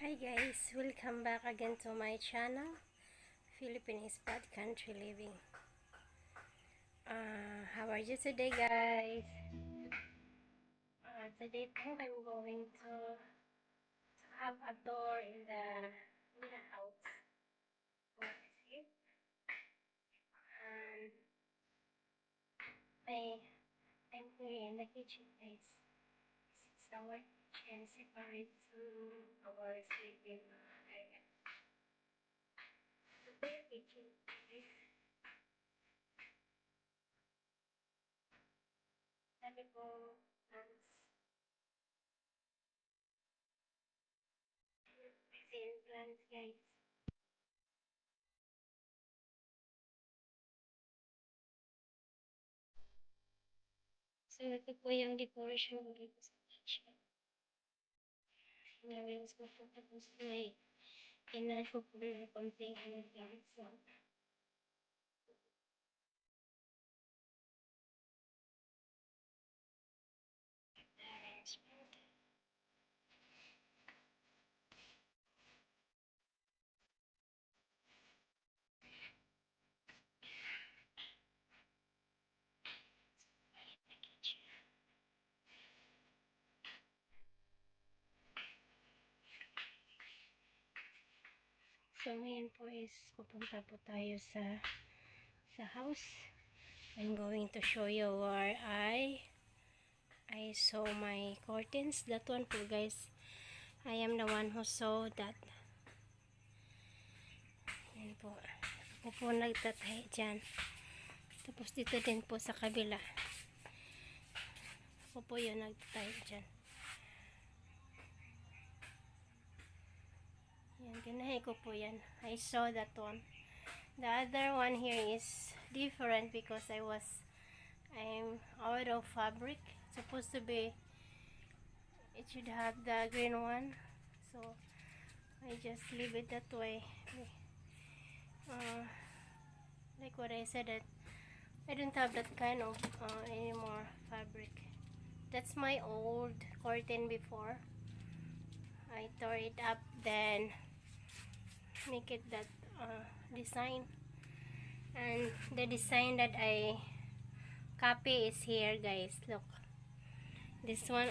Hi guys, welcome back again to my channel, Philippines Bad Country Living. How are you today guys? Today I'm going to have a tour in the house. Okay. And I'm here in the kitchen guys. This is our kitchen separate to our sleeping area. Today kitchen is available and basil plants guys. So, ito po yung decoration ko dito sa kitchen. Ngayon, mas mapunta po sa may inasok po na konting plants. So, arrangement. So, ngayon po is pupunta po tayo sa house. I'm going to show you where I saw my curtains. That one po guys. I am the one who saw that. Yan po. Ako po nagtatahi dyan. Tapos dito din po sa kabila. Ako po yung nagtatahi dyan. Yan, tinahi ko po yan. I saw that one. The other one here is different because I'm out of fabric. It's supposed to be, it should have the green one. So, I just leave it that way. Like what I said, that I don't have that kind of anymore fabric. That's my old curtain before. I tore it up, then make it that design. And the design that I copy is here guys. Look. This one,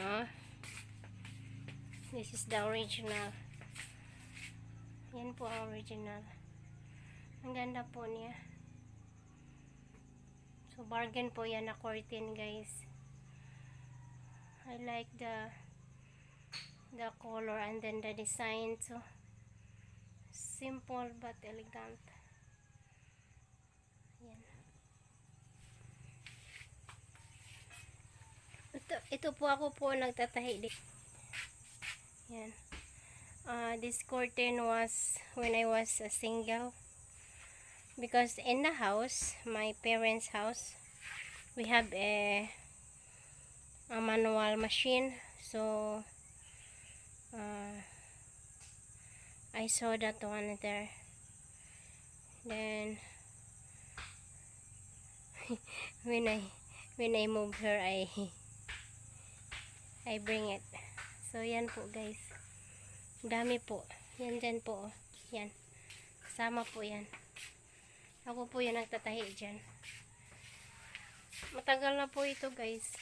this is the original. Yan po ang original. Ang ganda po niya. So, bargain po yan na curtain guys. I like the color and then the design. So, simple but elegant. Yan. Ito po ako po nagtatahi dito. Yan. This curtain was when I was a single. Because in the house, my parents' house, we have a manual machine. So, I saw that one there. Then, when I move her, I bring it. So, yan po guys. Dami po. Yan dyan po. Yan. Kasama po yan. Ako po yung nagtatahi dyan. Matagal na po ito guys.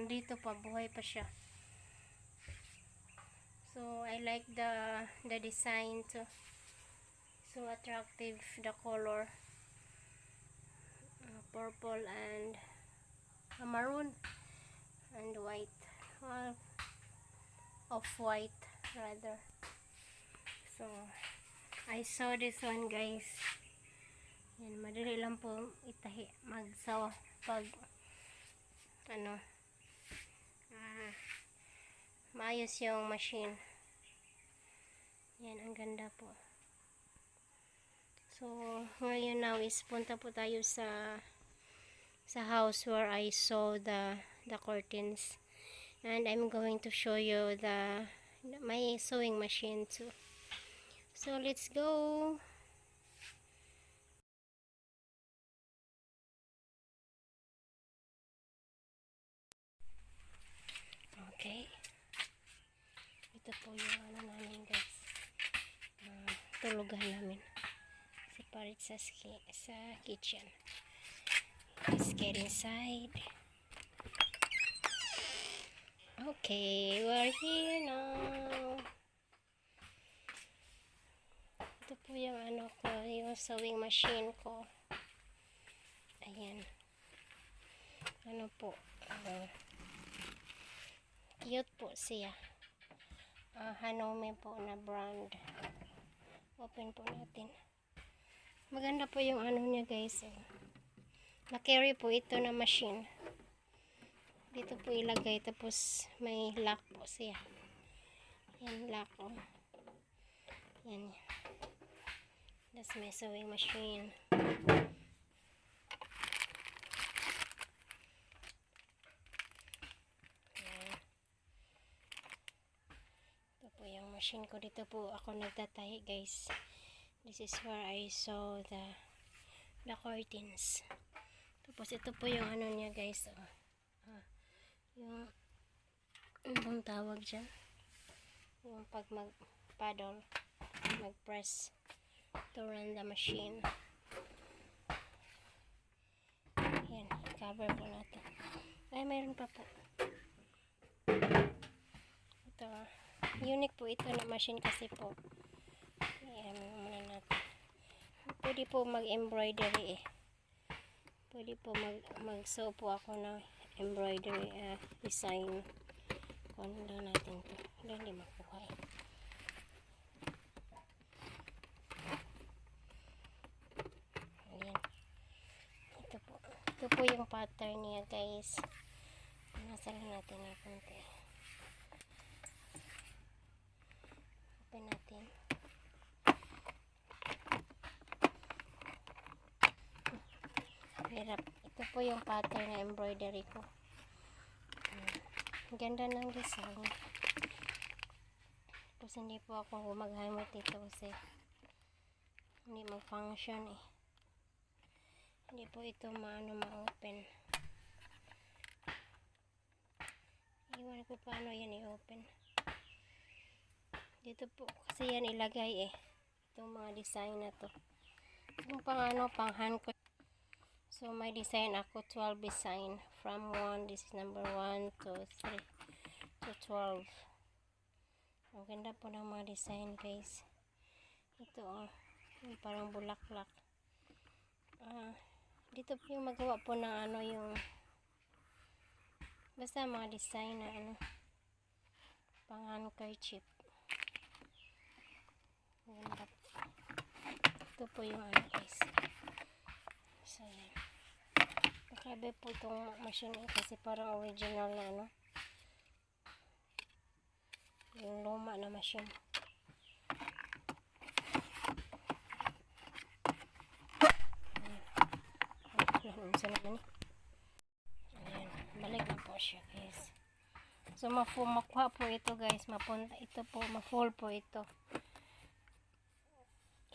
Dito pa, buhay pa siya. So, I like the design too. So attractive, the color. Purple and maroon and white. Well, off-white rather. So, I saw this one guys. Yan, madali lang po itahi. Magsawa pag maayos yung machine. Yan, ang ganda po. So, ngayon now is punta po tayo sa house where I saw the curtains. And I'm going to show you my sewing machine too. So, let's go! Okay. Ito po yung ano namin guys. Tulugan namin. Separate sa kitchen. Let's get inside. Okay, we're here now. Ito po yung ano ko, yung sewing machine ko. Ayan. Ano po, cute po siya. Hanome po na brand. Open po natin. Maganda po yung ano niya guys. Na-carry po ito na machine. Dito po ilagay, tapos may lock po siya. Yan, lock o. Yan. That's my sewing machine. Yan. Ito po yung machine ko. Dito po ako nagtatahi guys. This is where I sew the curtains. Tapos ito po yung ano niya guys. Yung anong tawag dyan? Yung pag mag-paddle, mag-press to run the machine. Yan, cover po natin. Ay, mayroon pa po. Ito, unique po ito na machine kasi po. Ayan, muna natin. Pwede po mag-embroidery eh. Pwede po mag-sew po ako ng embroidery design. Kung lang natin ito. Hindi makuha eh. Ayan. Ito po yung pattern niya guys. Nasalan natin na konti. Open natin. Hirap. Ito po yung pattern na embroidery ko. Ganda ng design. Tapos hindi po ako maghamit ito kasi hindi mag-function eh. Hindi po ito ma-open. Iwan ko paano yan i-open. Dito po kasi yan ilagay eh. Itong mga design na to. Yung pang hand ko. So may design ako 12 design from 1, this is number 1 to 3 to 12. Ang ganda po ng mga design guys. Ito yung parang bulaklak. Dito po yung magawa po ng ano yung basta mga design na ano pang handkerchief. Ganda po. Ito po yung ano guys. So yan. Nakabe po itong machine kasi parang original na ano. Yung luma na machine. Ayan, balik na po siya guys. So makuha po ito guys, mapunta ito po, ma-full po ito.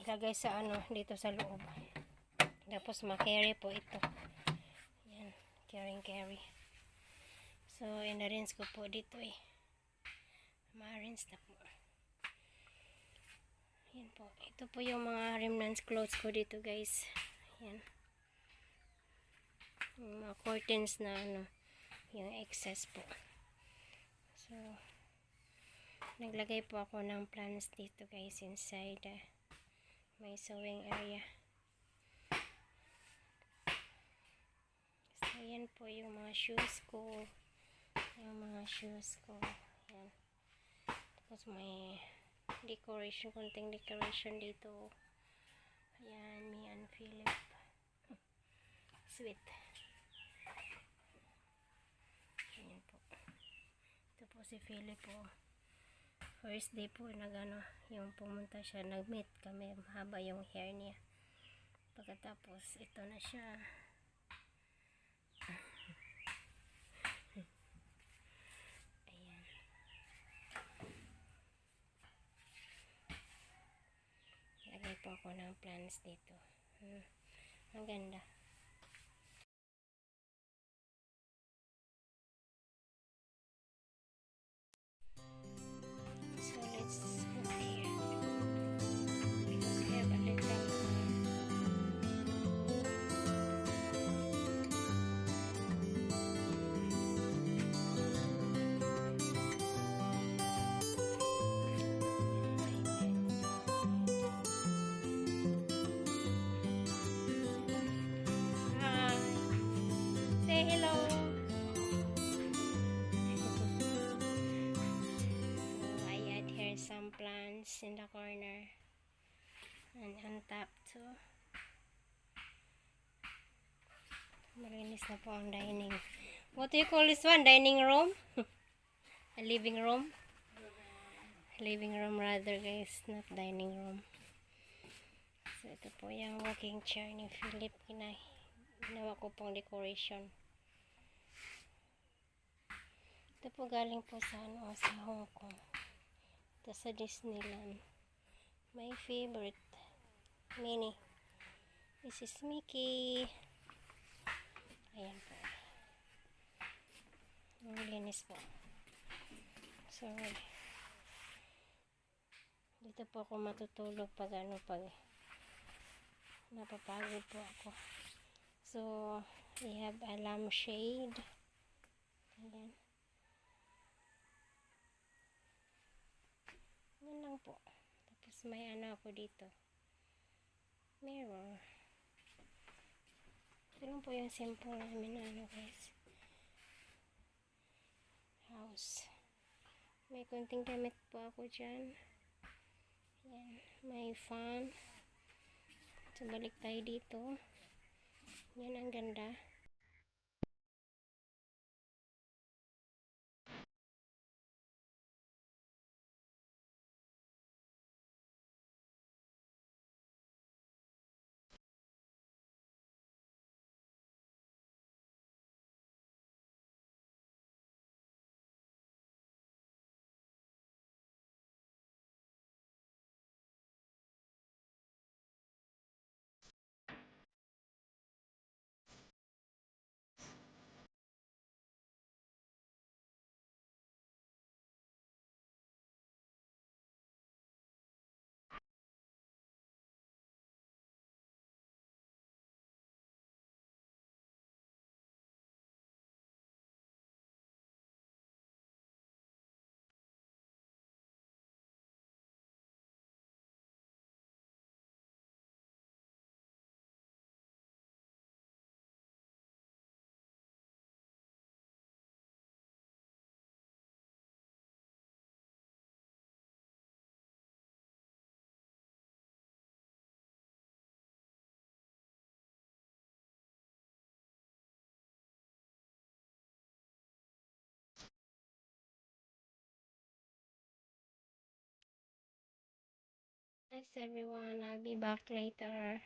Ilagay sa ano, dito sa loob. Tapos ma-carry po ito. Yan, carry. So ina-rinse ko po dito eh. Ma-rinse na po. Yan po. Ito po yung mga remnants clothes ko dito guys. Yan. Yung mga curtains na ano, yung excess po. So, naglagay po ako ng plants dito guys inside my sewing area. So, yan po yung mga shoes ko. Yan. Tapos may decoration, konting decoration dito. Ayan, me and Philip. Sweet. Ayan po. Ito po si Philip po. First day po nagano, yung pumunta siya, nag-meet kami, mahaba yung hair niya. Pagkatapos ito na siya. Ayan. Lagay po ako ng plants dito. Ang ganda. So hello. So I add here some plants in the corner and on top too. Malinis na po ang dining. What do you call this one? Dining room? A living room? Living room rather guys, not dining room. So ito po yung walking chair ni Philip. Ginawa ko pong decoration. Ito po galing po sa sa Hong Kong. Ito sa Disneyland. My favorite. Minnie. This is Mickey. Ayan po. Ang linis po. So, dito po ako matutulog pag napapagod po ako. So, we have a lampshade. Ayan. Yan lang po. Tapos may ako dito. Mirror. Ito lang po yung simple namin guys. House. May konting damit po ako dyan. Yan. May fan. So, balik tayo dito. Yan ang ganda. Thanks everyone. I'll be back later.